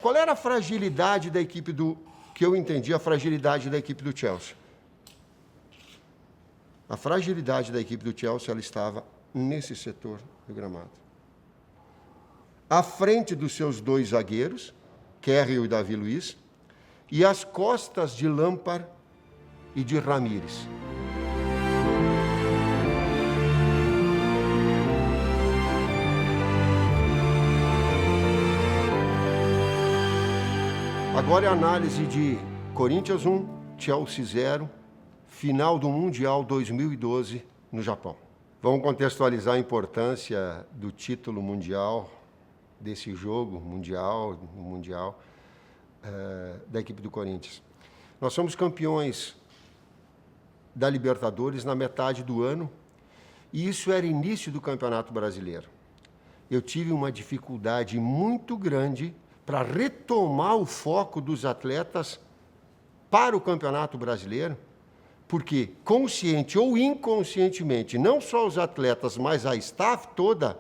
Qual era a fragilidade da equipe que eu entendi, a fragilidade da equipe do Chelsea? A fragilidade da equipe do Chelsea, ela estava nesse setor do gramado. À frente dos seus dois zagueiros, Cahill e Davi Luiz, e às costas de Lampard e de Ramires. Agora é a análise de Corinthians 1, Chelsea 0, final do Mundial 2012 no Japão. Vamos contextualizar a importância do título mundial, desse jogo mundial, da equipe do Corinthians. Nós somos campeões da Libertadores na metade do ano, e isso era início do Campeonato Brasileiro. Eu tive uma dificuldade muito grande para retomar o foco dos atletas para o Campeonato Brasileiro, porque, consciente ou inconscientemente, não só os atletas, mas a staff toda,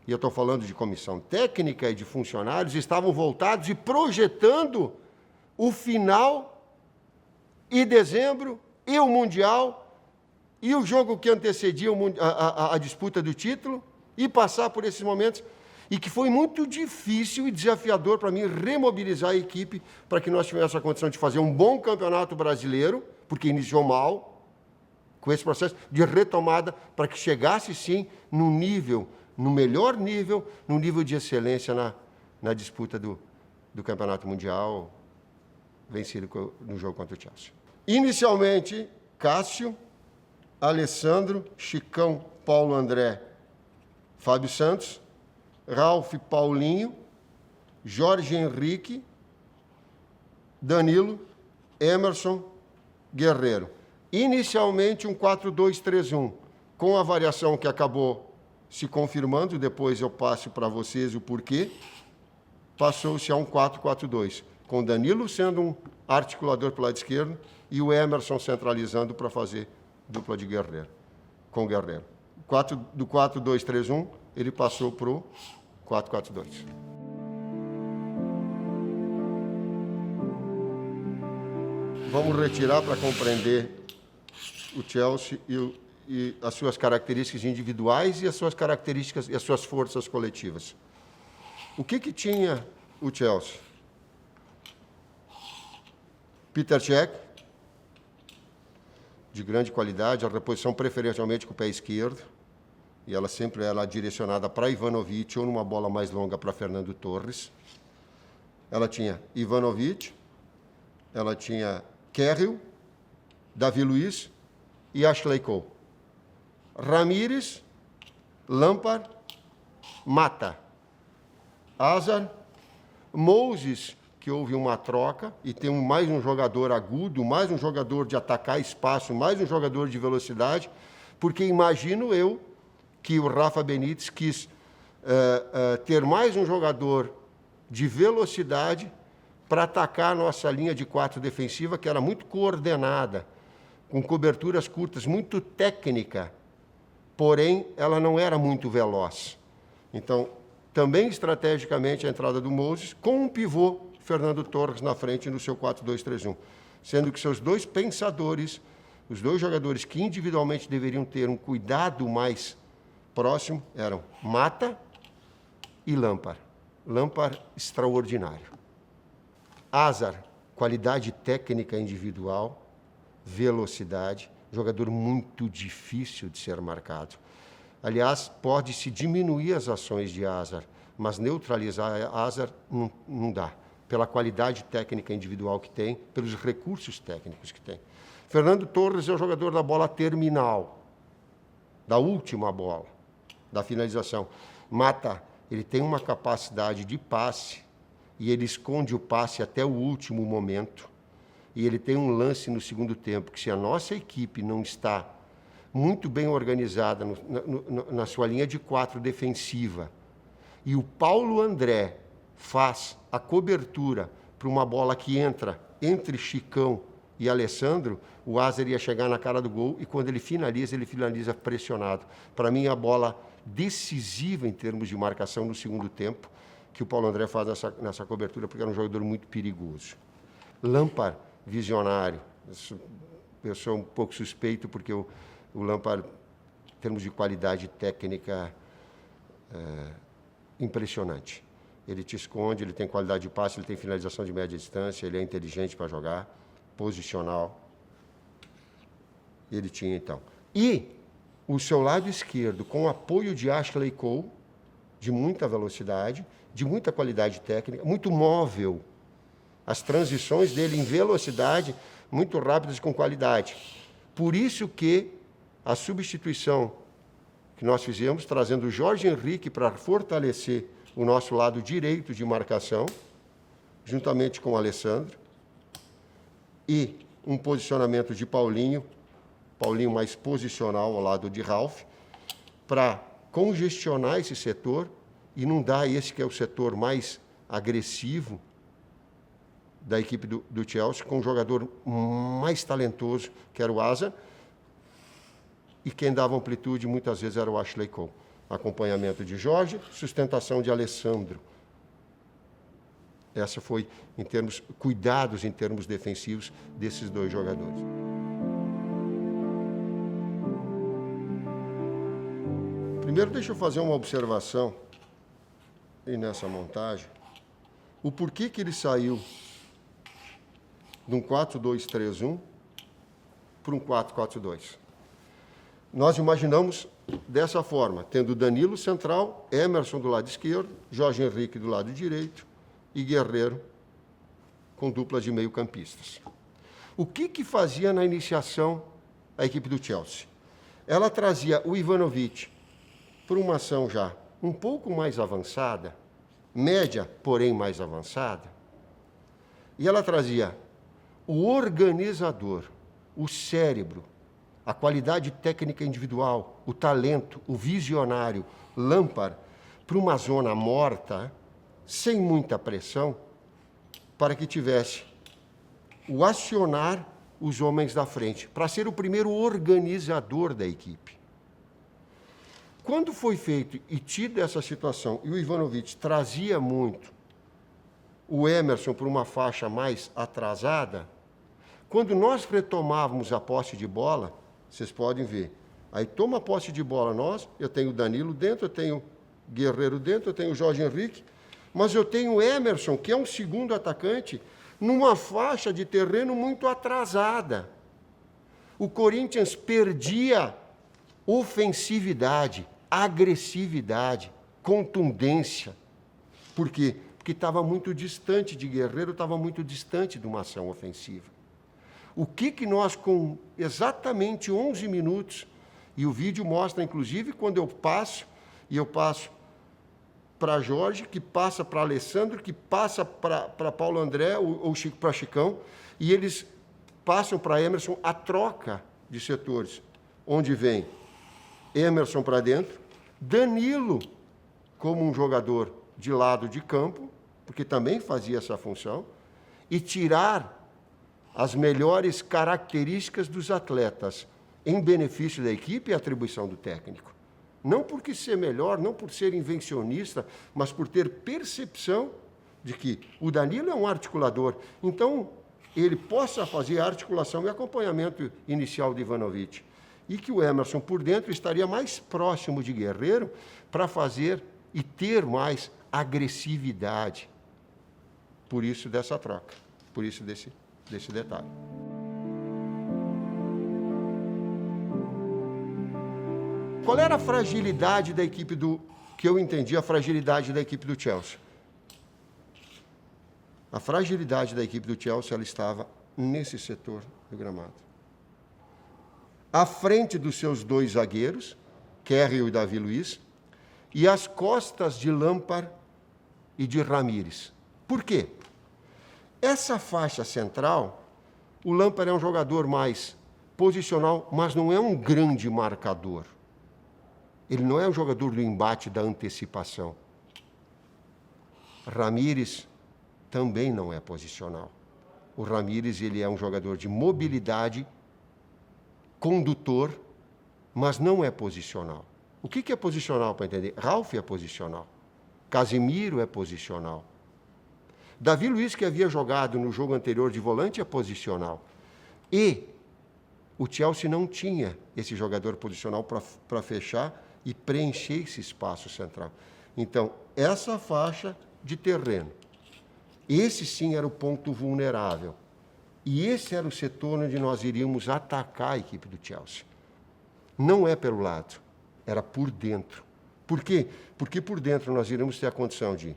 e eu estou falando de comissão técnica e de funcionários, estavam voltados e projetando o final e dezembro, e o Mundial, e o jogo que antecedia a disputa do título, e passar por esses momentos, e que foi muito difícil e desafiador para mim remobilizar a equipe para que nós tivéssemos a condição de fazer um bom campeonato brasileiro, porque iniciou mal, com esse processo de retomada, para que chegasse, sim, no melhor nível, no nível de excelência na disputa do Campeonato Mundial, vencido no jogo contra o Chelsea. Inicialmente, Cássio, Alessandro, Chicão, Paulo André, Fábio Santos, Ralf, Paulinho, Jorge Henrique, Danilo, Emerson, Guerreiro. Inicialmente um 4-2-3-1, com a variação que acabou se confirmando, depois eu passo para vocês o porquê, passou-se a um 4-4-2, com Danilo sendo um articulador para o lado esquerdo e o Emerson centralizando para fazer dupla de Guerreiro, com Guerreiro. Do 4-2-3-1, ele passou para o 4-4-2. Vamos retirar para compreender o Chelsea e as suas características individuais e as suas características e as suas forças coletivas. O que tinha o Chelsea? Peter Cech, de grande qualidade, a reposição preferencialmente com o pé esquerdo, e ela sempre era direcionada para Ivanovic ou numa bola mais longa para Fernando Torres. Ela tinha Ivanovic, ela tinha Cahill, Davi Luiz e Ashley Cole. Ramires, Lampard, Mata, Hazard, Moses, que houve uma troca e tem mais um jogador agudo, mais um jogador de atacar espaço, mais um jogador de velocidade, porque imagino eu que o Rafa Benítez quis ter mais um jogador de velocidade para atacar a nossa linha de 4 defensiva, que era muito coordenada, com coberturas curtas, muito técnica, porém, ela não era muito veloz. Então, também estrategicamente a entrada do Moses, com um pivô, Fernando Torres, na frente no seu 4-2-3-1, sendo que seus dois pensadores, os dois jogadores que individualmente deveriam ter um cuidado mais próximo, eram Mata e Lampard. Lampard, extraordinário. Hazard, qualidade técnica individual, velocidade, jogador muito difícil de ser marcado. Aliás, pode-se diminuir as ações de Hazard, mas neutralizar Hazard não dá, pela qualidade técnica individual que tem, pelos recursos técnicos que tem. Fernando Torres é o jogador da bola terminal, da última bola, da finalização. Mata, ele tem uma capacidade de passe, e ele esconde o passe até o último momento. E ele tem um lance no segundo tempo, que se a nossa equipe não está muito bem organizada na sua linha de 4 defensiva, e o Paulo André faz a cobertura para uma bola que entra entre Chicão e Alessandro, o Hazard ia chegar na cara do gol, e quando ele finaliza pressionado. Para mim, a bola decisiva em termos de marcação no segundo tempo que o Paulo André faz nessa cobertura, porque era um jogador muito perigoso. Lampard, visionário. Eu sou um pouco suspeito, porque o Lampard, em termos de qualidade técnica, impressionante. Ele te esconde, ele tem qualidade de passe, ele tem finalização de média distância, ele é inteligente para jogar, posicional. Ele tinha, então. E o seu lado esquerdo, com o apoio de Ashley Cole, de muita velocidade, de muita qualidade técnica, muito móvel. As transições dele em velocidade, muito rápidas e com qualidade. Por isso que a substituição que nós fizemos, trazendo o Jorge Henrique para fortalecer o nosso lado direito de marcação, juntamente com o Alessandro, e um posicionamento de Paulinho mais posicional ao lado de Ralf, para congestionar esse setor e não dar esse que é o setor mais agressivo da equipe do Chelsea, com um jogador mais talentoso, que era o Asa, e quem dava amplitude muitas vezes era o Ashley Cole. Acompanhamento de Jorge, sustentação de Alessandro. Essa foi, cuidados em termos defensivos desses dois jogadores. Primeiro, deixa eu fazer uma observação, e nessa montagem, o porquê que ele saiu de um 4-2-3-1 para um 4-4-2. Nós imaginamos dessa forma, tendo Danilo central, Emerson do lado esquerdo, Jorge Henrique do lado direito e Guerreiro com dupla de meio-campistas. O que fazia na iniciação a equipe do Chelsea? Ela trazia o Ivanovic para uma ação já um pouco mais avançada, média, porém mais avançada, e ela trazia o organizador, o cérebro, a qualidade técnica individual, o talento, o visionário, Lampard, para uma zona morta, sem muita pressão, para que tivesse o acionar os homens da frente, para ser o primeiro organizador da equipe. Quando foi feito e tido essa situação, e o Ivanovic trazia muito o Emerson para uma faixa mais atrasada, quando nós retomávamos a posse de bola, vocês podem ver, aí toma a posse de bola nós, eu tenho o Danilo dentro, eu tenho o Guerreiro dentro, eu tenho o Jorge Henrique, mas eu tenho o Emerson, que é um segundo atacante, numa faixa de terreno muito atrasada. O Corinthians perdia ofensividade, agressividade, contundência. Por quê? Porque estava muito distante de Guerreiro, estava muito distante de uma ação ofensiva. O que nós, com exatamente 11 minutos, e o vídeo mostra, inclusive, quando eu passo para Jorge, que passa para Alessandro, que passa para Paulo André, ou para Chicão, e eles passam para Emerson a troca de setores, onde vem Emerson para dentro, Danilo como um jogador de lado de campo, porque também fazia essa função, e tirar as melhores características dos atletas em benefício da equipe e atribuição do técnico. Não porque ser melhor, não por ser invencionista, mas por ter percepção de que o Danilo é um articulador. Então, ele possa fazer a articulação e acompanhamento inicial de Ivanovic. E que o Emerson, por dentro, estaria mais próximo de Guerreiro para fazer e ter mais agressividade. Por isso dessa troca, por isso desse detalhe. Qual era a fragilidade da equipe que eu entendi, a fragilidade da equipe do Chelsea? A fragilidade da equipe do Chelsea, ela estava nesse setor do gramado. À frente dos seus dois zagueiros, Carriel e Davi Luiz, e às costas de Lampard e de Ramires. Por quê? Essa faixa central, o Lampard é um jogador mais posicional, mas não é um grande marcador. Ele não é um jogador do embate, da antecipação. Ramires também não é posicional. O Ramires, ele é um jogador de mobilidade, condutor, mas não é posicional. O que é posicional, para entender? Ralf é posicional. Casemiro é posicional. Davi Luiz, que havia jogado no jogo anterior de volante, é posicional. E o Chelsea não tinha esse jogador posicional para fechar e preencher esse espaço central. Então, essa faixa de terreno, esse sim era o ponto vulnerável. E esse era o setor onde nós iríamos atacar a equipe do Chelsea. Não é pelo lado, era por dentro. Por quê? Porque por dentro nós iremos ter a condição de,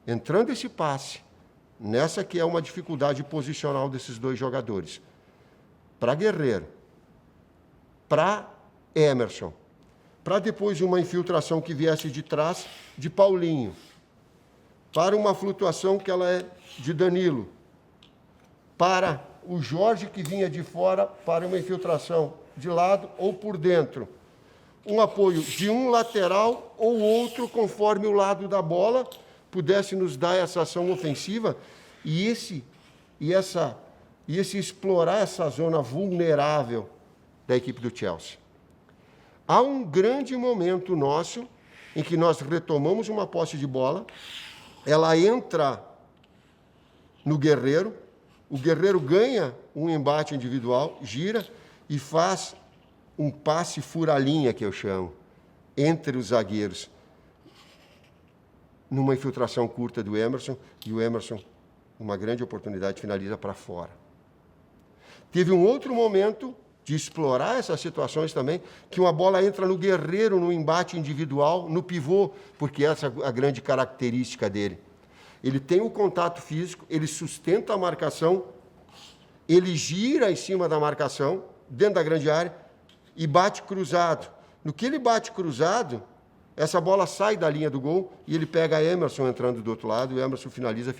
entrando esse passe, nessa que é uma dificuldade posicional desses dois jogadores, para Guerreiro, para Emerson, para depois uma infiltração que viesse de trás de Paulinho, para uma flutuação que ela é de Danilo, para o Jorge que vinha de fora, para uma infiltração de lado ou por dentro. Um apoio de um lateral ou outro, conforme o lado da bola pudesse nos dar essa ação ofensiva e esse explorar essa zona vulnerável da equipe do Chelsea. Há um grande momento nosso em que nós retomamos uma posse de bola, ela entra no Guerreiro, o Guerreiro ganha um embate individual, gira e faz um passe fura-linha, que eu chamo, entre os zagueiros, numa infiltração curta do Emerson, e o Emerson, uma grande oportunidade, finaliza para fora. Teve um outro momento de explorar essas situações também, que uma bola entra no Guerreiro, no embate individual, no pivô, porque essa é a grande característica dele. Ele tem o contato físico, ele sustenta a marcação, ele gira em cima da marcação, dentro da grande área, e bate cruzado. No que ele bate cruzado, essa bola sai da linha do gol e ele pega a Emerson entrando do outro lado, e o Emerson finaliza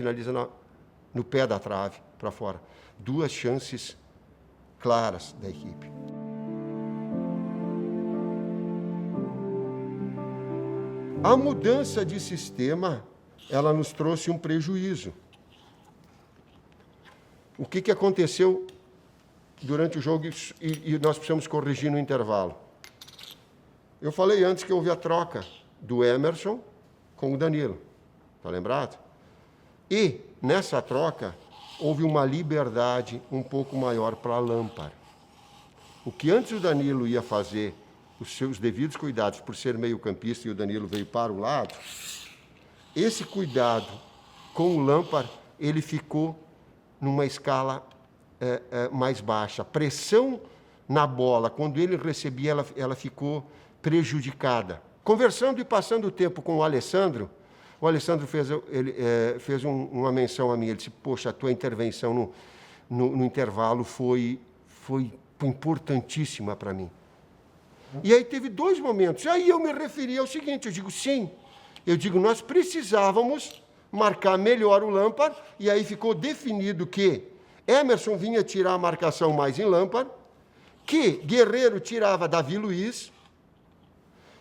no pé da trave, para fora. 2 chances claras da equipe. A mudança de sistema, ela nos trouxe um prejuízo. O que aconteceu durante o jogo e nós precisamos corrigir no intervalo? Eu falei antes que houve a troca do Emerson com o Danilo, está lembrado? E, nessa troca, houve uma liberdade um pouco maior para Lampard. O que antes o Danilo ia fazer, os seus devidos cuidados por ser meio-campista e o Danilo veio para o lado, esse cuidado com o Lampard, ele ficou numa escala mais baixa. A pressão na bola, quando ele recebia, ela ficou prejudicada. Conversando e passando o tempo com o Alessandro fez uma menção a mim. Ele disse, poxa, a tua intervenção no intervalo foi importantíssima para mim. E aí teve 2 momentos. Aí eu me referi ao seguinte, eu digo, sim. Eu digo, nós precisávamos marcar melhor o Lampard, e aí ficou definido que Emerson vinha tirar a marcação mais em Lampard, que Guerreiro tirava Davi Luiz,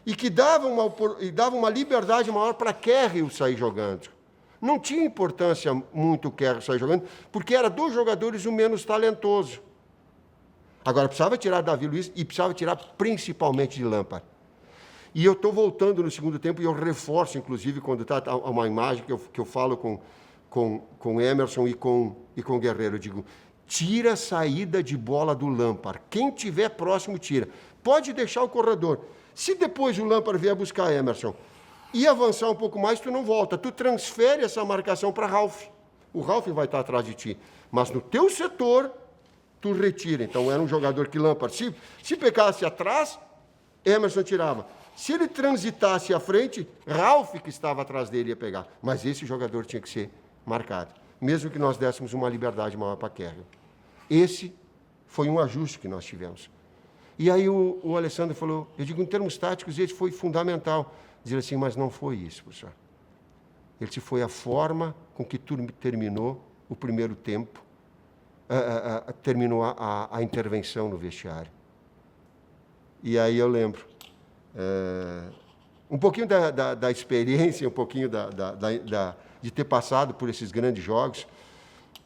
e que dava uma liberdade maior para Kerry sair jogando. Não tinha importância muito o Kerry sair jogando, porque era 2 jogadores o menos talentoso. Agora, precisava tirar Davi Luiz e precisava tirar principalmente de Lampard. E eu estou voltando no segundo tempo e eu reforço, inclusive, quando está uma imagem que eu falo com Emerson e com Guerreiro, eu digo, tira a saída de bola do Lampard. Quem tiver próximo, tira. Pode deixar o corredor. Se depois o Lampard vier buscar Emerson e avançar um pouco mais, tu não volta. Tu transfere essa marcação para Ralf. O Ralf vai estar atrás de ti. Mas no teu setor, tu retira. Então, era um jogador que Lampard, se pegasse atrás, Emerson tirava. Se ele transitasse à frente, Ralf, que estava atrás dele, ia pegar. Mas esse jogador tinha que ser marcado, mesmo que nós dessemos uma liberdade maior para Kerry. Esse foi um ajuste que nós tivemos. E aí o Alessandro falou, eu digo, em termos táticos, esse foi fundamental. Dizer assim, mas não foi isso, professor. Ele disse, foi a forma com que terminou o primeiro tempo, terminou a intervenção no vestiário. E aí eu lembro, um pouquinho da experiência, um pouquinho de ter passado por esses grandes jogos,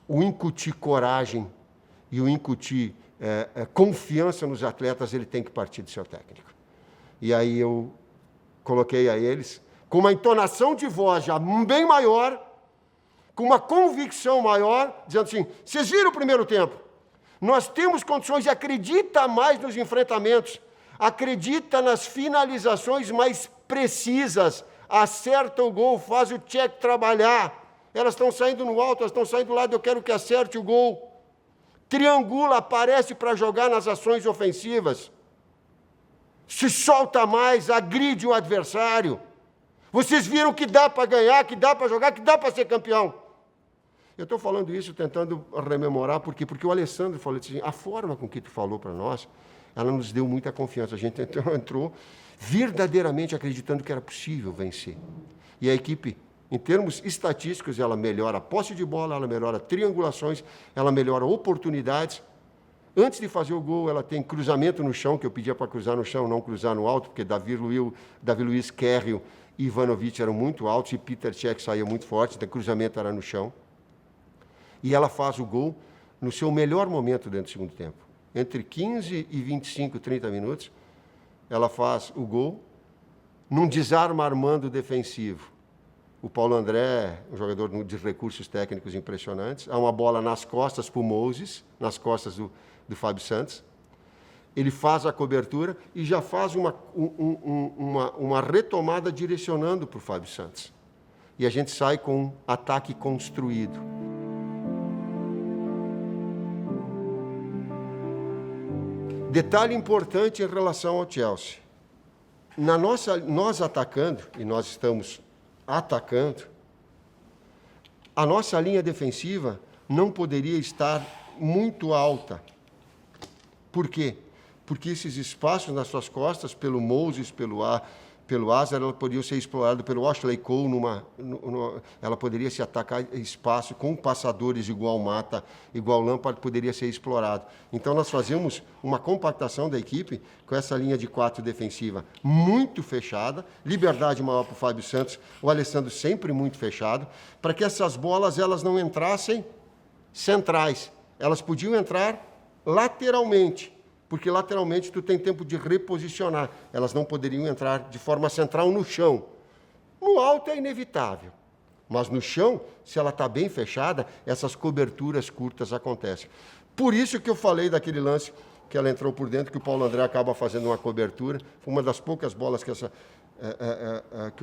o incutir coragem e o incutir confiança nos atletas, ele tem que partir do seu técnico. E aí eu coloquei a eles, com uma entonação de voz já bem maior, com uma convicção maior, dizendo assim, vocês viram o primeiro tempo? Nós temos condições, acredita mais nos enfrentamentos, acredita nas finalizações mais precisas, acerta o gol, faz o Tchek trabalhar, elas estão saindo no alto, elas estão saindo do lado, eu quero que acerte o gol, triangula, aparece para jogar nas ações ofensivas, se solta mais, agride o adversário, vocês viram que dá para ganhar, que dá para jogar, que dá para ser campeão. Eu estou falando isso tentando rememorar, por quê? Porque o Alessandro falou assim, a forma com que tu falou para nós, ela nos deu muita confiança. A gente entrou verdadeiramente acreditando que era possível vencer. E a equipe, em termos estatísticos, ela melhora a posse de bola, ela melhora triangulações, ela melhora oportunidades. Antes de fazer o gol, ela tem cruzamento no chão, que eu pedia para cruzar no chão, não cruzar no alto, porque Davi Luiz, Kerril e Ivanovic eram muito altos e Peter Cech saía muito forte, então o cruzamento era no chão. E ela faz o gol no seu melhor momento dentro do segundo tempo. Entre 15 e 25, 30 minutos, ela faz o gol num desarme armando defensivo. O Paulo André, um jogador de recursos técnicos impressionantes, há uma bola nas costas para o Moses, nas costas do Fábio Santos. Ele faz a cobertura e já faz uma retomada direcionando para o Fábio Santos. E a gente sai com um ataque construído. Detalhe importante em relação ao Chelsea. Nós atacando, e nós estamos atacando, a nossa linha defensiva não poderia estar muito alta. Por quê? Porque esses espaços nas suas costas, pelo Moses, pelo Hazard, ela poderia ser explorada pelo Ashley Cole, ela poderia se atacar espaço com passadores igual Mata, igual Lampard, poderia ser explorado. Então, nós fazemos uma compactação da equipe com essa linha de 4 defensiva muito fechada, liberdade maior para o Fábio Santos, o Alessandro sempre muito fechado, para que essas bolas elas não entrassem centrais, elas podiam entrar lateralmente, porque lateralmente tu tem tempo de reposicionar. Elas não poderiam entrar de forma central no chão. No alto é inevitável, mas no chão, se ela está bem fechada, essas coberturas curtas acontecem. Por isso que eu falei daquele lance que ela entrou por dentro, que o Paulo André acaba fazendo uma cobertura. Foi uma das poucas bolas que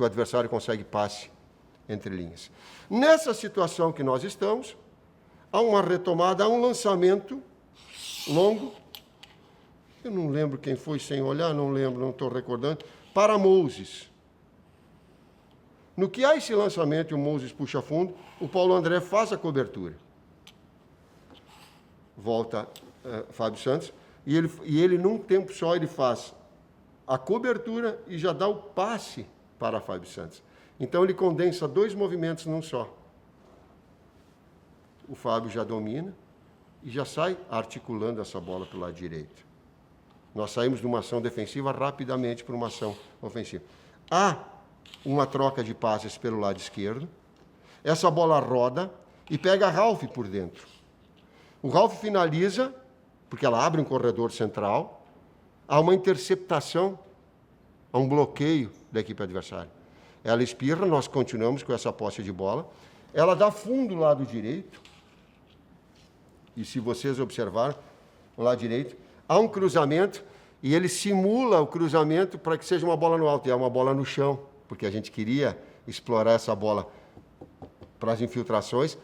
o adversário consegue passe entre linhas. Nessa situação que nós estamos, há uma retomada, há um lançamento longo. Eu não lembro quem foi sem olhar, não lembro, não estou recordando, para Moses. No que há esse lançamento e o Moses puxa fundo, o Paulo André faz a cobertura. Volta Fábio Santos, e ele, num tempo só, ele faz a cobertura e já dá o passe para Fábio Santos. Então, ele condensa 2 movimentos num só. O Fábio já domina e já sai articulando essa bola pelo lado direito. Nós saímos de uma ação defensiva rapidamente para uma ação ofensiva. Há uma troca de passes pelo lado esquerdo. Essa bola roda e pega Ralf por dentro. O Ralf finaliza, porque ela abre um corredor central. Há uma interceptação, há um bloqueio da equipe adversária. Ela espirra, nós continuamos com essa posse de bola. Ela dá fundo do lado direito. E se vocês observarem, o lado direito, há um cruzamento e ele simula o cruzamento para que seja uma bola no alto. E é uma bola no chão, porque a gente queria explorar essa bola para as infiltrações,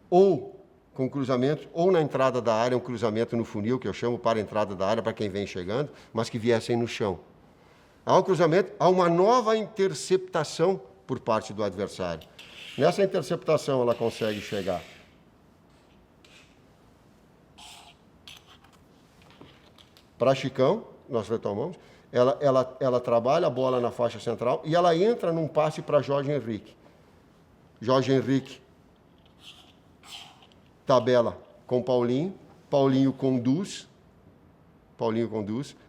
ou com cruzamento, ou na entrada da área, um cruzamento no funil, que eu chamo para a entrada da área, para quem vem chegando, mas que viessem no chão. Há um cruzamento, há uma nova interceptação por parte do adversário. Nessa interceptação ela consegue chegar para Chicão, nós retomamos, ela trabalha a bola na faixa central e ela entra num passe para Jorge Henrique. Jorge Henrique tabela com Paulinho, Paulinho conduz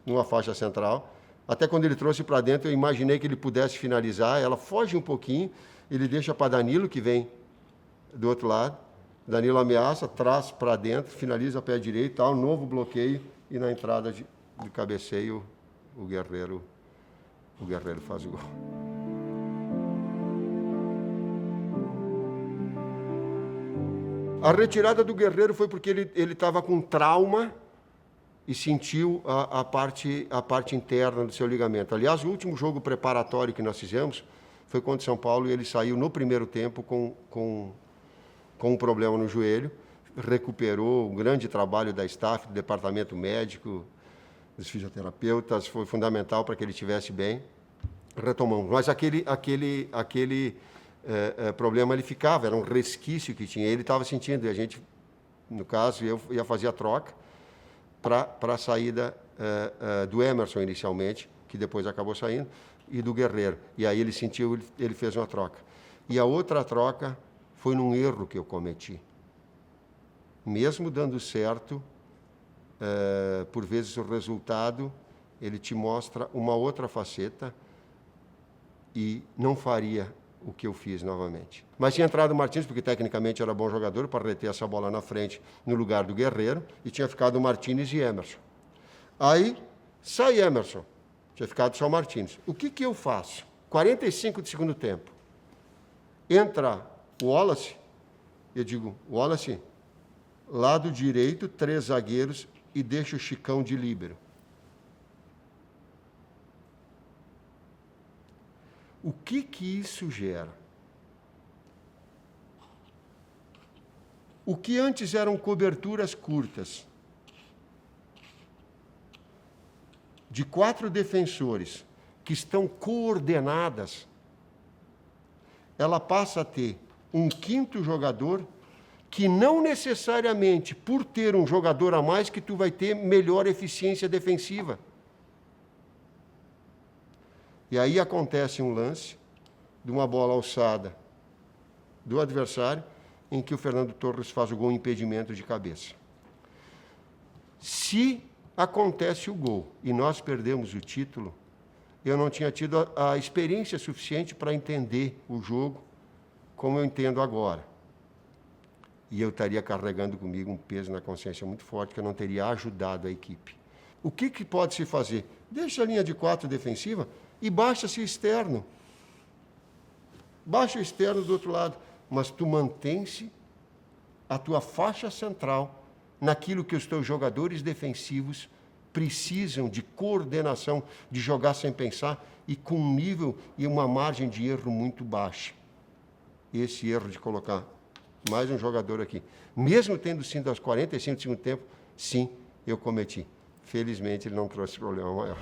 numa faixa central. Até quando ele trouxe para dentro, eu imaginei que ele pudesse finalizar, ela foge um pouquinho, ele deixa para Danilo, que vem do outro lado. Danilo ameaça, traz para dentro, finaliza pé direito, há um novo bloqueio, e na entrada de cabeceio, o Guerreiro faz o gol. A retirada do Guerreiro foi porque ele estava com trauma e sentiu a parte interna do seu ligamento. Aliás, o último jogo preparatório que nós fizemos foi contra o São Paulo e ele saiu no primeiro tempo com um problema no joelho, recuperou, um grande trabalho da staff, do departamento médico, dos fisioterapeutas, foi fundamental para que ele estivesse bem. Retomamos. Mas aquele problema ele ficava, era um resquício que tinha. Ele estava sentindo, e a gente, no caso, eu ia fazer a troca para a saída do Emerson inicialmente, que depois acabou saindo, e do Guerreiro. E aí ele sentiu, ele fez uma troca. E a outra troca foi num erro que eu cometi. Mesmo dando certo, por vezes o resultado, ele te mostra uma outra faceta e não faria o que eu fiz novamente. Mas tinha entrado o Martins, porque tecnicamente era bom jogador, para reter essa bola na frente no lugar do Guerreiro, e tinha ficado o Martins e Emerson. Aí, sai Emerson, tinha ficado só o Martins. O que eu faço? 45 de segundo tempo. Entra o Wallace, eu digo, Wallace, lado direito, 3 zagueiros, e deixa o Chicão de líbero. O que isso gera? O que antes eram coberturas curtas, de 4 defensores, que estão coordenadas, ela passa a ter um 5º jogador, que não necessariamente, por ter um jogador a mais, que tu vai ter melhor eficiência defensiva. E aí acontece um lance de uma bola alçada do adversário, em que o Fernando Torres faz o gol impedimento de cabeça. Se acontece o gol e nós perdemos o título, eu não tinha tido a experiência suficiente para entender o jogo como eu entendo agora. E eu estaria carregando comigo um peso na consciência muito forte, que eu não teria ajudado a equipe. O que pode se fazer? Deixa a linha de 4 defensiva e baixa-se o externo. Baixa o externo do outro lado, mas tu mantém-se a tua faixa central naquilo que os teus jogadores defensivos precisam de coordenação, de jogar sem pensar e com um nível e uma margem de erro muito baixa. Esse erro de colocar mais um jogador aqui, mesmo tendo sido aos 45 do segundo tempo, sim, eu cometi. Felizmente, ele não trouxe problema maior.